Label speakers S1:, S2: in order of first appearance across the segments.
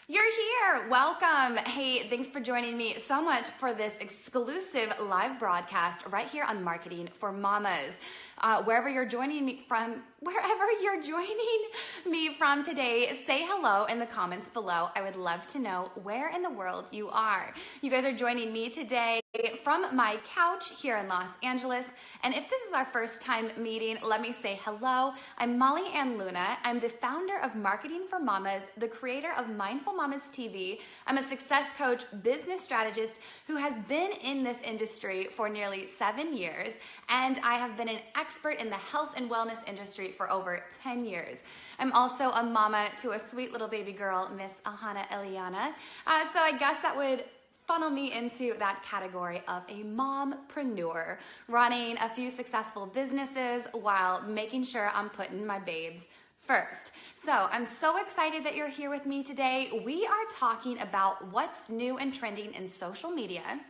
S1: You're here. Welcome. Hey, thanks for joining me so much for this exclusive live broadcast right here on Marketing for Mamas. Wherever you're joining me from today, say hello in the comments below. I would love to know where in the world you are. You guys are joining me today from my couch here in Los Angeles. And if this is our first time meeting, let me say hello. I'm Molly Ann Luna. I'm the founder of Marketing for Mamas, the creator of Mindful Mamas TV. I'm a success coach, business strategist who has been in this industry for nearly 7 years. And I have been an expert in the health and wellness industry for over 10 years. I'm also a mama to a sweet little baby girl, Miss Ahana Eliana. So I guess that would funnel me into that category of a mompreneur, running a few successful businesses while making sure I'm putting my babes first. So I'm so excited that you're here with me today. We are talking about what's new and trending in social media,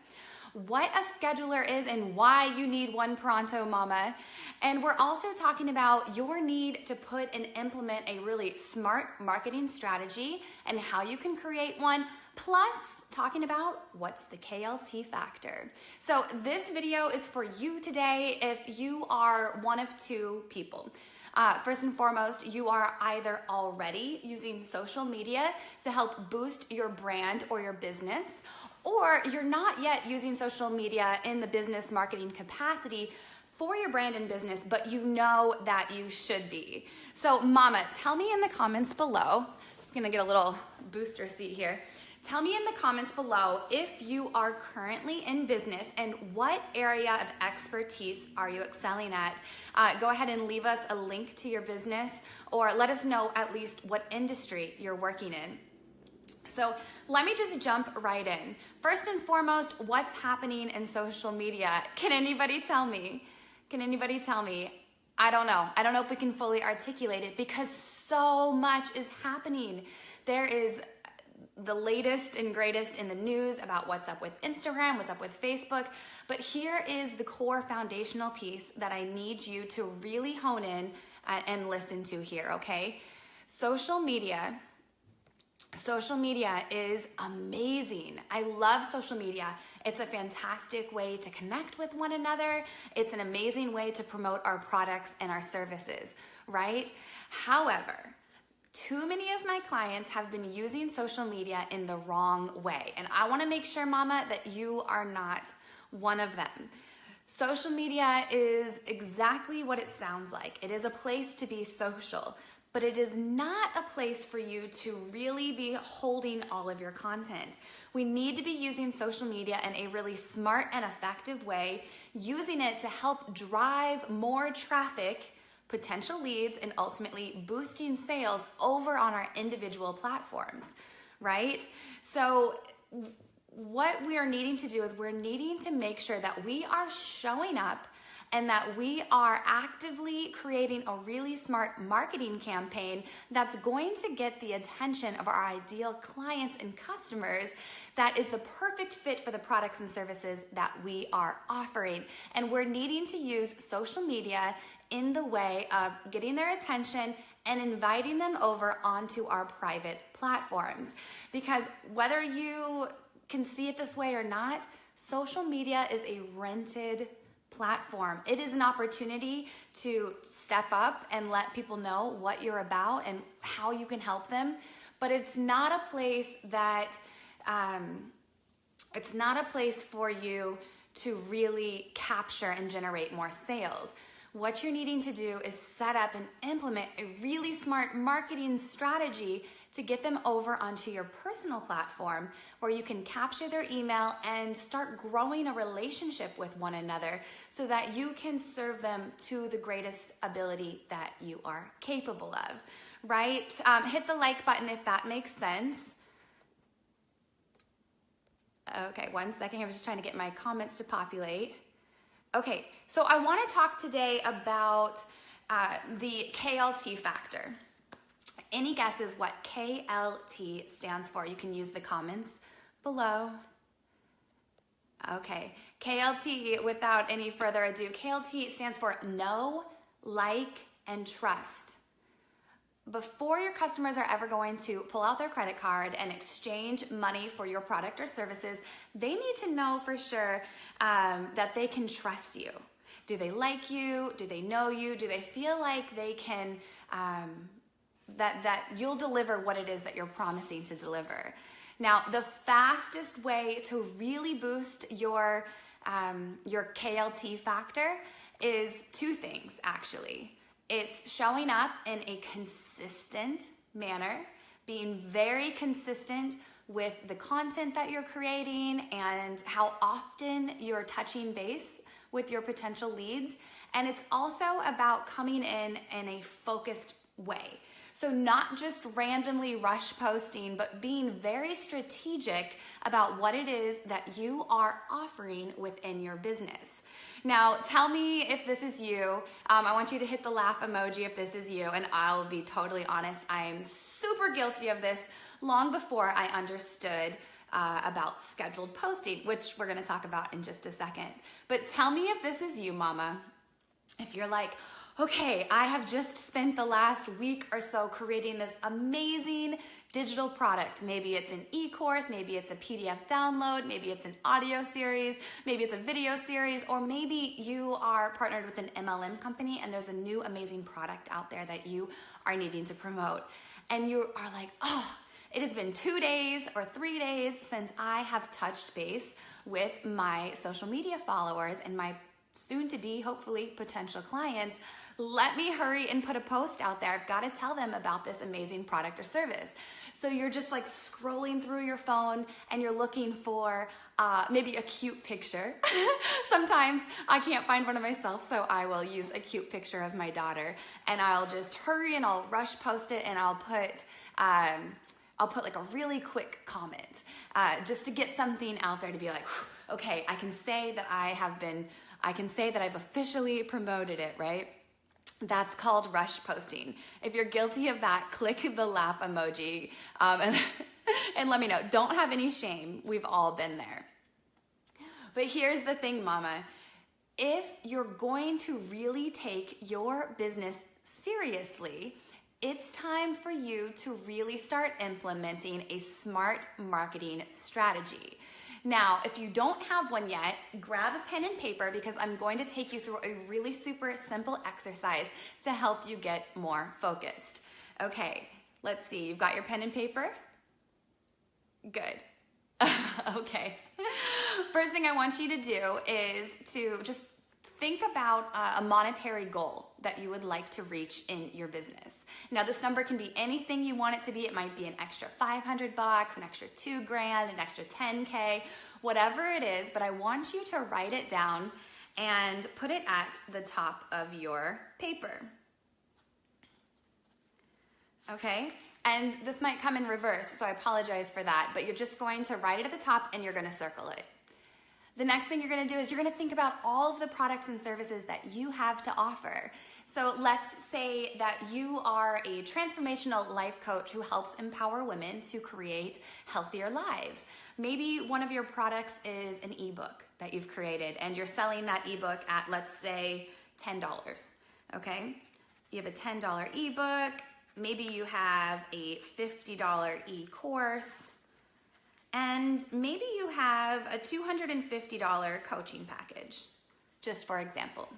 S1: what a scheduler is and why you need one pronto, mama. And we're also talking about your need to put and implement a really smart marketing strategy and how you can create one, plus talking about what's the KLT factor. So this video is for you today if you are one of two people. First and foremost, you are either already using social media to help boost your brand or your business, or you're not yet using social media in the business marketing capacity for your brand and business, but you know that you should be. So mama, tell me in the comments below, just gonna get a little booster seat here. Tell me in the comments below if you are currently in business and what area of expertise are you excelling at. Go ahead and leave us a link to your business or let us know at least what industry you're working in. So let me just jump right in. First and foremost, what's happening in social media? Can anybody tell me? Can anybody tell me? I don't know. I don't know if we can fully articulate it because so much is happening. There is the latest and greatest in the news about what's up with Instagram, what's up with Facebook. But here is the core foundational piece that I need you to really hone in and listen to here, okay? Social media is amazing. I love social media. It's a fantastic way to connect with one another. It's an amazing way to promote our products and our services, right? However, too many of my clients have been using social media in the wrong way. And I wanna make sure, mama, that you are not one of them. Social media is exactly what it sounds like. It is a place to be social, but it is not a place for you to really be holding all of your content. We need to be using social media in a really smart and effective way, using it to help drive more traffic, potential leads, and ultimately boosting sales over on our individual platforms, right? So what we are needing to do is we're needing to make sure that we are showing up and that we are actively creating a really smart marketing campaign that's going to get the attention of our ideal clients and customers that is the perfect fit for the products and services that we are offering. And we're needing to use social media in the way of getting their attention and inviting them over onto our private platforms. Because whether you can see it this way or not, social media is a rented platform. It is an opportunity to step up and let people know what you're about and how you can help them. But it's not a place that, it's not a place for you to really capture and generate more sales. What you're needing to do is set up and implement a really smart marketing strategy to get them over onto your personal platform where you can capture their email and start growing a relationship with one another so that you can serve them to the greatest ability that you are capable of, right? Hit the like button if that makes sense. Okay, 1 second. I was just trying to get my comments to populate. Okay, so I want to talk today about the KLT factor. Any guesses what KLT stands for? You can use the comments below. Okay, KLT, without any further ado, KLT stands for know, like, and trust. before your customers are ever going to pull out their credit card and exchange money for your product or services, they need to know for sure that they can trust you. Do they like you? Do they know you? Do they feel like they can, that you'll deliver what it is that you're promising to deliver? Now, the fastest way to really boost your KLT factor is two things, actually. It's showing up in a consistent manner, being very consistent with the content that you're creating and how often you're touching base with your potential leads. And it's also about coming in a focused way. So not just randomly rush posting, but being very strategic about what it is that you are offering within your business. Now, tell me if this is you. I want you to hit the laugh emoji if this is you, and I'll be totally honest, I am super guilty of this long before I understood about scheduled posting, which we're gonna talk about in just a second. But tell me if this is you, mama. If you're like, okay, I have just spent the last week or so creating this amazing digital product. Maybe it's an e-course, maybe it's a PDF download, maybe it's an audio series, maybe it's a video series, or maybe you are partnered with an MLM company and there's a new amazing product out there that you are needing to promote. And you are like, oh, it has been 2 days or 3 days since I have touched base with my social media followers and my soon-to-be, hopefully, potential clients. Let me hurry and put a post out there. I've got to tell them about this amazing product or service. So you're just like scrolling through your phone and you're looking for maybe a cute picture. Sometimes I can't find one of myself, so I will use a cute picture of my daughter and I'll just hurry and I'll rush post it and I'll put like a really quick comment just to get something out there to be like, okay, I can say that I've officially promoted it, right? That's called rush posting. If you're guilty of that, click the laugh emoji and let me know. Don't have any shame. We've all been there. But here's the thing, mama. If you're going to really take your business seriously, it's time for you to really start implementing a smart marketing strategy. Now, if you don't have one yet, grab a pen and paper because I'm going to take you through a really super simple exercise to help you get more focused. Okay, let's see. You've got your pen and paper? Good. Okay. First thing I want you to do is to just think about a monetary goal that you would like to reach in your business. Now, this number can be anything you want it to be. It might be an extra $500, an extra $2,000, an extra $10K, whatever it is, but I want you to write it down and put it at the top of your paper. Okay? And this might come in reverse, so I apologize for that, but you're just going to write it at the top and you're going to circle it. The next thing you're gonna do is you're gonna think about all of the products and services that you have to offer. So let's say that you are a transformational life coach who helps empower women to create healthier lives. Maybe one of your products is an ebook that you've created and you're selling that ebook at, let's say, $10, okay? You have a $10 ebook, maybe you have a $50 e-course, and maybe you have a $250 coaching package, just for example.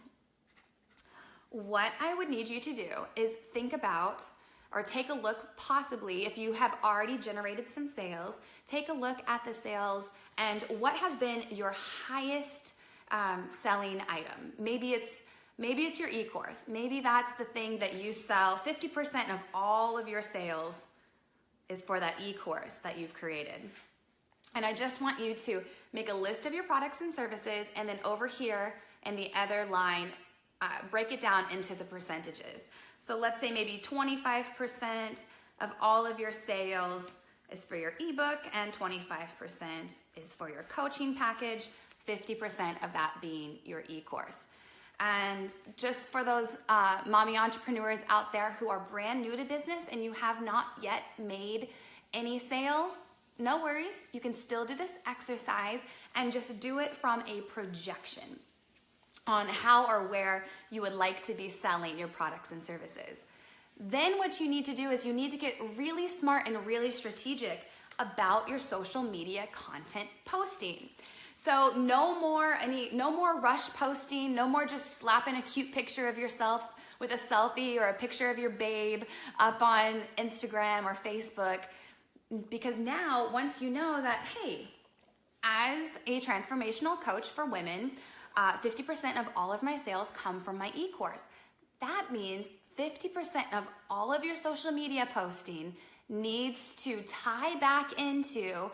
S1: What I would need you to do is think about or take a look, possibly if you have already generated some sales, take a look at the sales and what has been your highest selling item. Maybe it's your e-course. Maybe that's the thing that you sell. 50% of all of your sales is for that e-course that you've created. And I just want you to make a list of your products and services, and then over here in the other line, break it down into the percentages. So let's say maybe 25% of all of your sales is for your ebook, and 25% is for your coaching package, 50% of that being your e-course. And just for those mommy entrepreneurs out there who are brand new to business and you have not yet made any sales, no worries, you can still do this exercise and just do it from a projection on how or where you would like to be selling your products and services. Then what you need to do is you need to get really smart and really strategic about your social media content posting. So no more rush posting, no more just slapping a cute picture of yourself with a selfie or a picture of your babe up on Instagram or Facebook. Because now, once you know that, hey, as a transformational coach for women, 50% of all of my sales come from my e-course. That means 50% of all of your social media posting needs to tie back into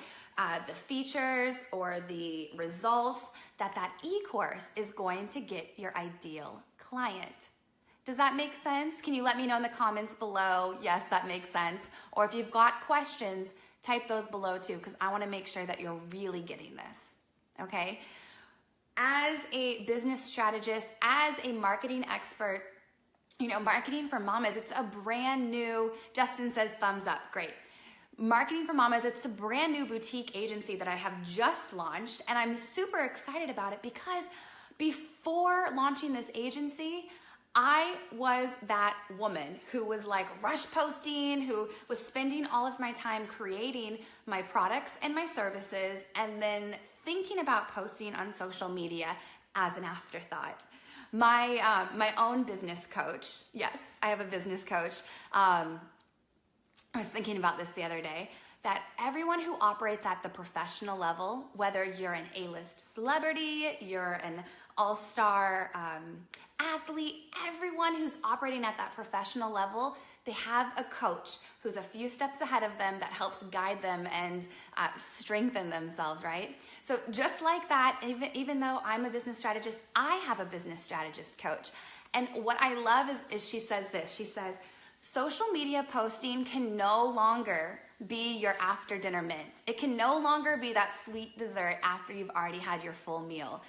S1: the features or the results that e-course is going to get your ideal client. Does that make sense? Can you let me know in the comments below? Yes, that makes sense. Or if you've got questions, type those below too, because I want to make sure that you're really getting this, okay? As a business strategist, as a marketing expert, Marketing for Mamas, it's a brand new, Justin says thumbs up, great. Marketing for Mamas, it's a brand new boutique agency that I have just launched, and I'm super excited about it because before launching this agency, I was that woman who was like rush posting, who was spending all of my time creating my products and my services and then thinking about posting on social media as an afterthought. My own business coach, yes, I have a business coach. I was thinking about this the other day, that everyone who operates at the professional level, whether you're an A-list celebrity, you're an all-star athlete, everyone who's operating at that professional level, they have a coach who's a few steps ahead of them that helps guide them and strengthen themselves, right? So just like that, even though I'm a business strategist, I have a business strategist coach. And what I love is she says this, she says, social media posting can no longer be your after dinner mint. It can no longer be that sweet dessert after you've already had your full meal.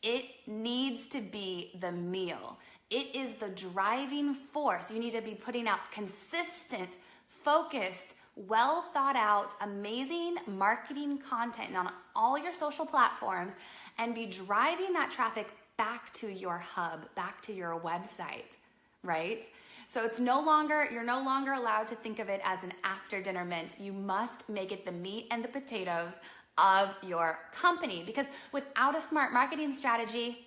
S1: It needs to be the meal. It is the driving force. You need to be putting out consistent, focused, well thought out, amazing marketing content on all your social platforms and be driving that traffic back to your hub, back to your website, right? So you're no longer allowed to think of it as an after dinner mint. You must make it the meat and the potatoes of your company, because without a smart marketing strategy,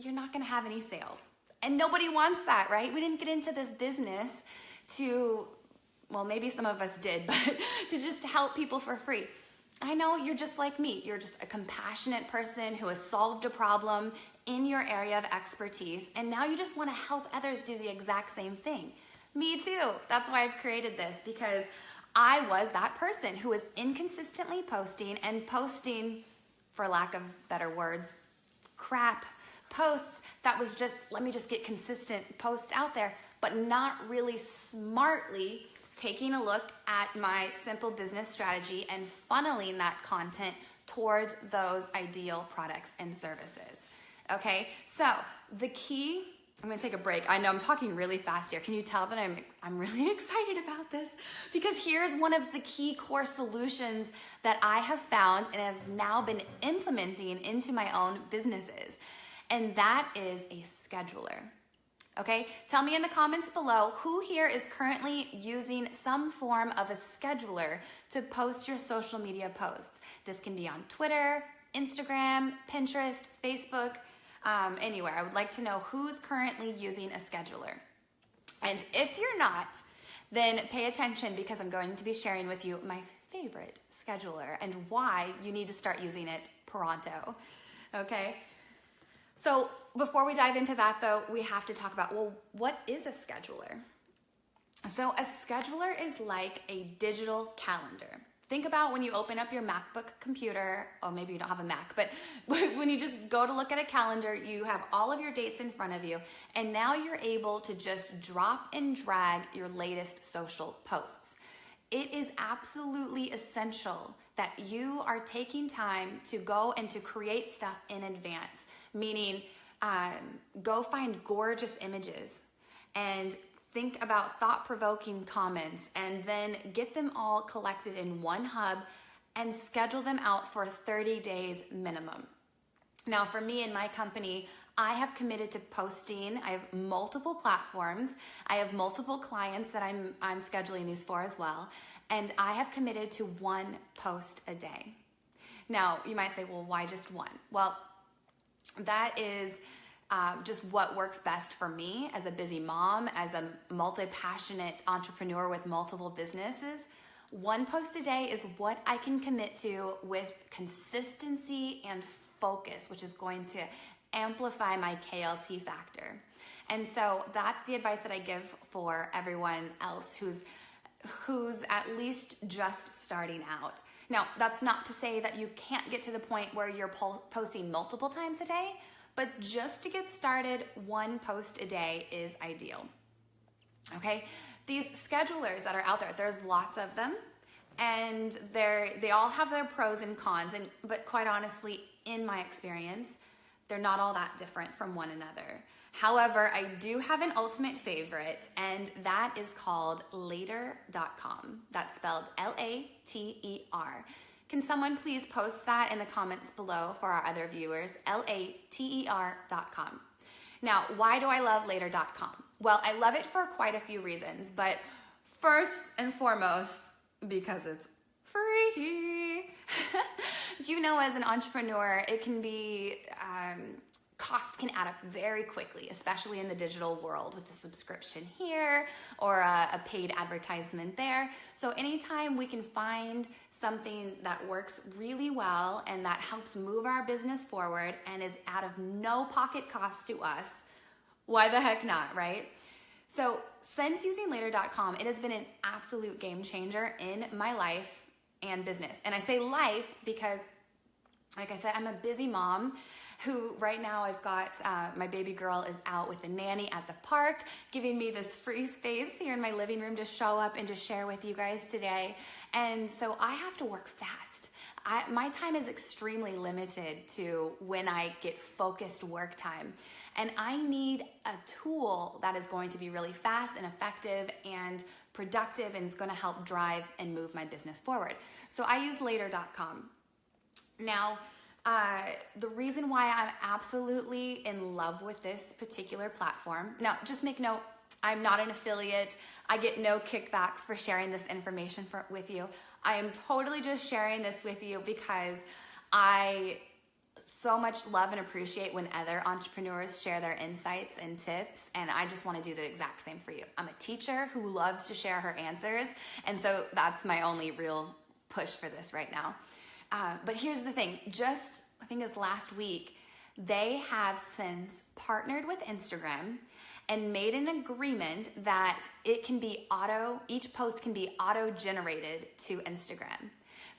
S1: you're not going to have any sales. And nobody wants that, right? We didn't get into this business to, well, maybe some of us did, but to just help people for free. I know you're just like me. You're just a compassionate person who has solved a problem in your area of expertise, and now you just want to help others do the exact same thing. Me too. That's why I've created this, because I was that person who was inconsistently posting, for lack of better words, crap posts that was just, let me just get consistent posts out there, but not really smartly taking a look at my simple business strategy and funneling that content towards those ideal products and services. Okay, so the key, I'm gonna take a break. I know I'm talking really fast here. Can you tell that I'm really excited about this? Because here's one of the key core solutions that I have found and has now been implementing into my own businesses. And that is a scheduler. Okay, tell me in the comments below who here is currently using some form of a scheduler to post your social media posts. This can be on Twitter, Instagram, Pinterest, Facebook, anywhere. I would like to know who's currently using a scheduler. And if you're not, then pay attention, because I'm going to be sharing with you my favorite scheduler and why you need to start using it pronto. Okay? So before we dive into that though, we have to talk about, well, what is a scheduler? So a scheduler is like a digital calendar. Think about when you open up your MacBook computer, or maybe you don't have a Mac, but when you just go to look at a calendar, you have all of your dates in front of you, and now you're able to just drop and drag your latest social posts. It is absolutely essential that you are taking time to go and to create stuff in advance, meaning go find gorgeous images and think about thought-provoking comments, and then get them all collected in one hub and schedule them out for 30 days minimum. Now for me and my company, I have committed to posting. I have multiple platforms. I have multiple clients that I'm scheduling these for as well. And I have committed to 1 post a day. Now you might say, well, why just 1? Well, that is just what works best for me as a busy mom, as a multi-passionate entrepreneur with multiple businesses. 1 post a day is what I can commit to with consistency and focus, which is going to amplify my KLT factor. And so that's the advice that I give for everyone else who's at least just starting out. Now, that's not to say that you can't get to the point where you're posting multiple times a day, but just to get started, 1 post a day is ideal. Okay? These schedulers that are out there, there's lots of them, and they all have their pros and cons, but quite honestly, in my experience, they're not all that different from one another. However, I do have an ultimate favorite, and that is called Later.com. That's spelled Later. Can someone please post that in the comments below for our other viewers? Later.com. Now, why do I love Later.com? Well, I love it for quite a few reasons, but first and foremost, because it's free. You know, as an entrepreneur, it can be, costs can add up very quickly, especially in the digital world with a subscription here or a paid advertisement there. So anytime we can find something that works really well and that helps move our business forward and is out of no pocket cost to us, why the heck not, right? So since using Later.com, it has been an absolute game changer in my life and business. And I say life because, like I said, I'm a busy mom who right now I've got, my baby girl is out with a nanny at the park, giving me this free space here in my living room to show up and to share with you guys today. And so I have to work fast. My time is extremely limited to when I get focused work time. And I need a tool that is going to be really fast and effective and productive and is going to help drive and move my business forward. So I use Later.com. Now, the reason why I'm absolutely in love with this particular platform, now just make note, I'm not an affiliate. I get no kickbacks for sharing this information with you. I am totally just sharing this with you because I so much love and appreciate when other entrepreneurs share their insights and tips, and I just want to do the exact same for you. I'm a teacher who loves to share her answers, and so that's my only real push for this right now. But here's the thing, just I think it was last week, they have since partnered with Instagram and made an agreement that it can be each post can be auto-generated to Instagram.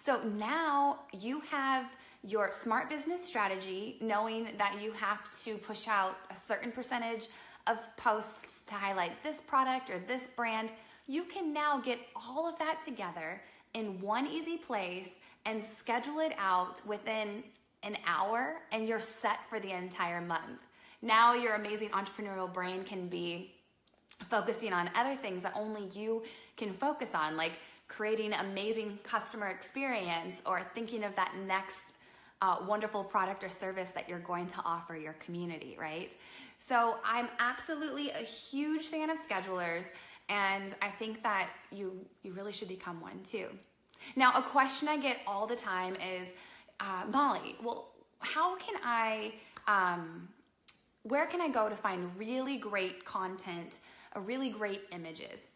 S1: So now you have your smart business strategy, knowing that you have to push out a certain percentage of posts to highlight this product or this brand. You can now get all of that together in one easy place and schedule it out within an hour, and you're set for the entire month. Now your amazing entrepreneurial brain can be focusing on other things that only you can focus on, like creating amazing customer experience or thinking of that next wonderful product or service that you're going to offer your community, right? So I'm absolutely a huge fan of schedulers, and I think that you really should become one too. Now, a question I get all the time is, Molly, well, how can where can I go to find really great content, really great images?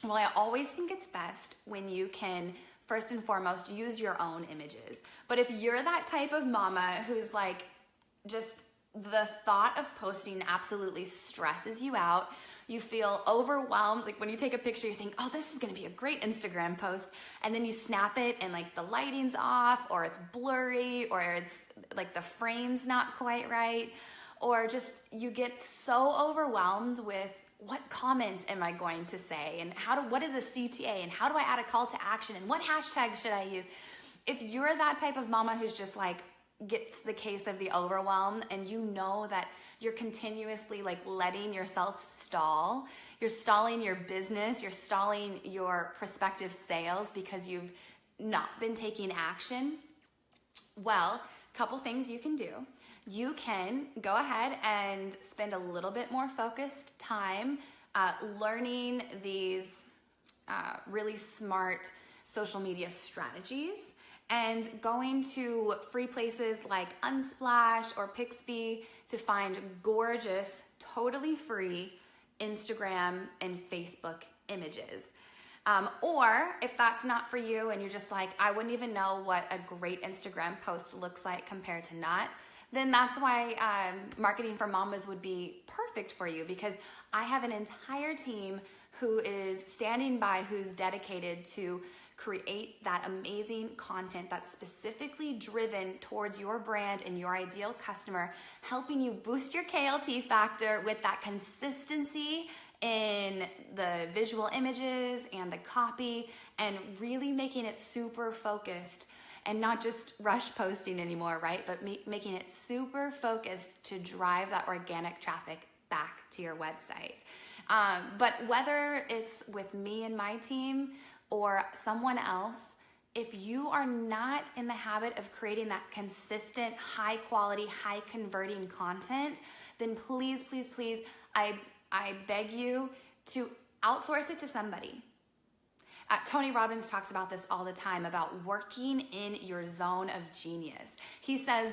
S1: Well, I always think it's best when you can, first and foremost, use your own images. But if you're that type of mama who's like, just the thought of posting absolutely stresses you out, you feel overwhelmed, like when you take a picture, you think, oh, this is gonna be a great Instagram post, and then you snap it and like the lighting's off, or it's blurry, or it's like the frame's not quite right, or just you get so overwhelmed with what comment am I going to say, and what is a CTA, and how do I add a call to action, and what hashtags should I use? If you're that type of mama who's just like, gets the case of the overwhelm, and you know that you're continuously like letting yourself stall, you're stalling your business, you're stalling your prospective sales because you've not been taking action, well, a couple things you can do. you can go ahead and spend a little bit more focused time learning these really smart social media strategies and going to free places like Unsplash or Pixby to find gorgeous, totally free Instagram and Facebook images. Or if that's not for you and you're just like, I wouldn't even know what a great Instagram post looks like compared to not, then that's why Marketing for Mamas would be perfect for you, because I have an entire team who is standing by, who's dedicated to create that amazing content that's specifically driven towards your brand and your ideal customer, helping you boost your KLT factor with that consistency in the visual images and the copy, and really making it super focused and not just rush posting anymore, right? But making it super focused to drive that organic traffic back to your website. But whether it's with me and my team or someone else, if you are not in the habit of creating that consistent, high quality, high converting content, then please, please, please, I beg you to outsource it to somebody. Tony Robbins talks about this all the time, about working in your zone of genius. He says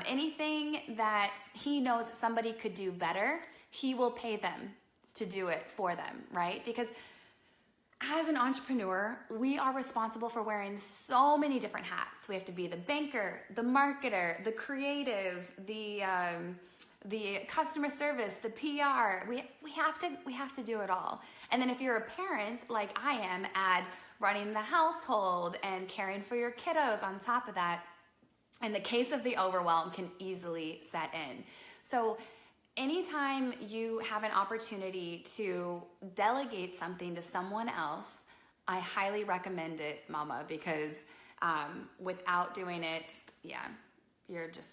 S1: anything that he knows somebody could do better, he will pay them to do it for them, right? Because as an entrepreneur, we are responsible for wearing so many different hats. We have to be the banker, the marketer, the creative, the customer service, the PR. We have to do it all. And then if you're a parent like I am, add running the household and caring for your kiddos on top of that. And the case of the overwhelm can easily set in. So anytime you have an opportunity to delegate something to someone else, I highly recommend it, Mama, because without doing it, you're just,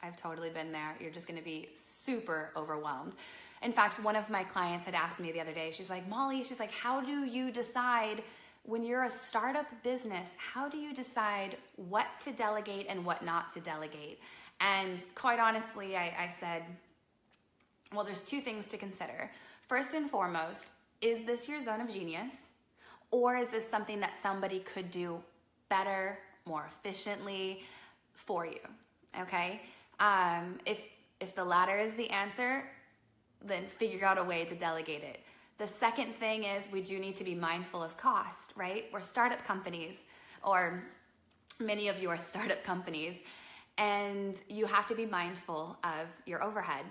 S1: I've totally been there. You're just going to be super overwhelmed. In fact, one of my clients had asked me the other day, she's like, Molly, she's like, how do you decide when you're a startup business, how do you decide what to delegate and what not to delegate? And quite honestly, I said, well, there's two things to consider. First and foremost, is this your zone of genius? Or is this something that somebody could do better, more efficiently for you? Okay? If the latter is the answer, then figure out a way to delegate it. The second thing is we do need to be mindful of cost, right? We're startup companies, or many of you are startup companies, and you have to be mindful of your overhead.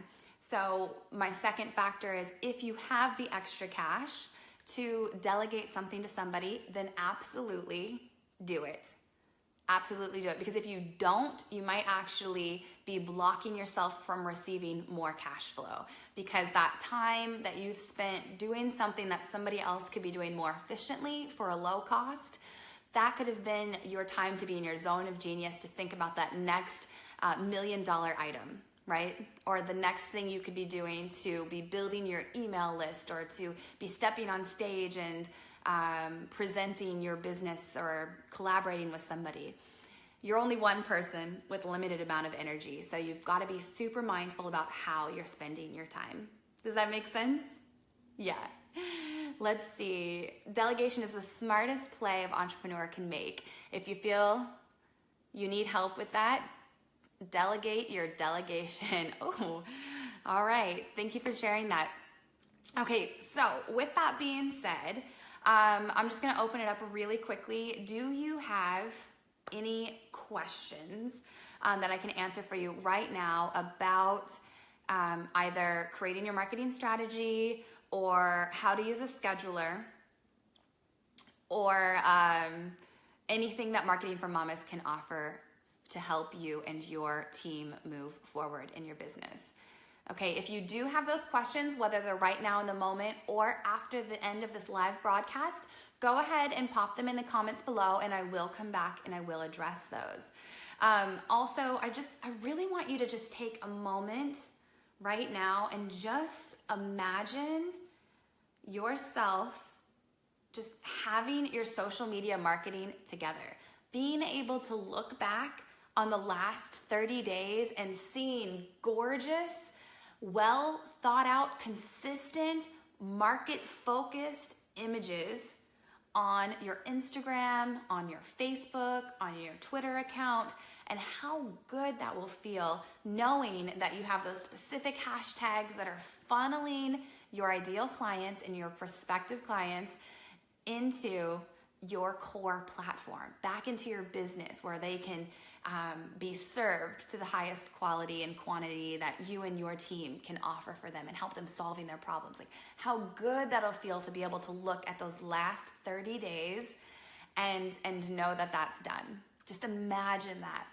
S1: So my second factor is, if you have the extra cash to delegate something to somebody, then absolutely do it. Absolutely do it. Because if you don't, you might actually be blocking yourself from receiving more cash flow, because that time that you've spent doing something that somebody else could be doing more efficiently for a low cost, that could have been your time to be in your zone of genius, to think about that next $1 million item, right? Or the next thing you could be doing to be building your email list, or to be stepping on stage and presenting your business or collaborating with somebody. You're only one person with a limited amount of energy, so you've got to be super mindful about how you're spending your time. Does that make sense? Yeah. Let's see. Delegation is the smartest play an entrepreneur can make. If you feel you need help with that, delegate your delegation. Oh, all right. Thank you for sharing that. Okay, so with that being said, I'm just going to open it up really quickly. Do you have any questions that I can answer for you right now about either creating your marketing strategy, or how to use a scheduler, or anything that Marketing for Mamas can offer to help you and your team move forward in your business? Okay, if you do have those questions, whether they're right now in the moment or after the end of this live broadcast, go ahead and pop them in the comments below, and I will come back and I will address those. Also, I really want you to just take a moment right now and just imagine yourself just having your social media marketing together, being able to look back on the last 30 days and seeing gorgeous, well thought out, consistent, market-focused images on your Instagram, on your Facebook, on your Twitter account, and how good that will feel knowing that you have those specific hashtags that are funneling your ideal clients and your prospective clients into your core platform, back into your business where they can be served to the highest quality and quantity that you and your team can offer for them and help them solving their problems. Like how good that'll feel to be able to look at those last 30 days and know that that's done. Just imagine that.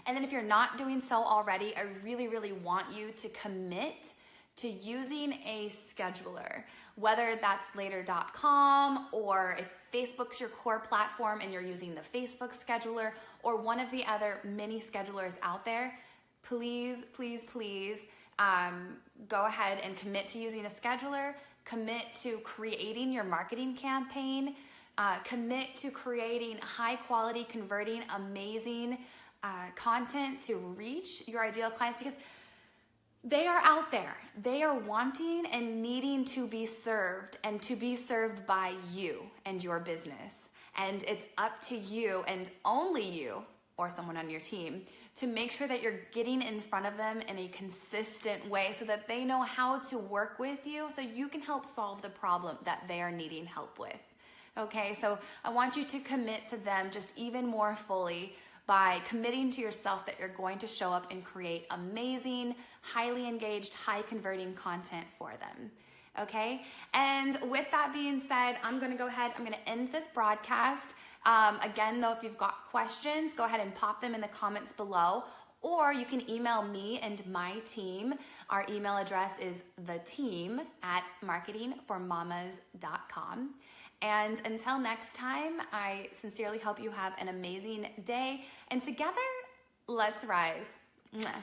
S1: And then if you're not doing so already, I really, really want you to commit to using a scheduler, whether that's later.com or if Facebook's your core platform and you're using the Facebook scheduler or one of the other many schedulers out there, please, please, please go ahead and commit to using a scheduler, commit to creating your marketing campaign, commit to creating high quality, converting, amazing content to reach your ideal clients because they are out there. They are wanting and needing to be served and to be served by you and your business. And it's up to you and only you or someone on your team to make sure that you're getting in front of them in a consistent way so that they know how to work with you so you can help solve the problem that they are needing help with. Okay, so I want you to commit to them just even more fully by committing to yourself that you're going to show up and create amazing, highly engaged, high converting content for them. Okay? And with that being said, I'm gonna go ahead, I'm gonna end this broadcast. Again, though, if you've got questions, go ahead and pop them in the comments below, or you can email me and my team. Our email address is theteam@marketingformamas.com. And until next time, I sincerely hope you have an amazing day. And together, let's rise. Mwah.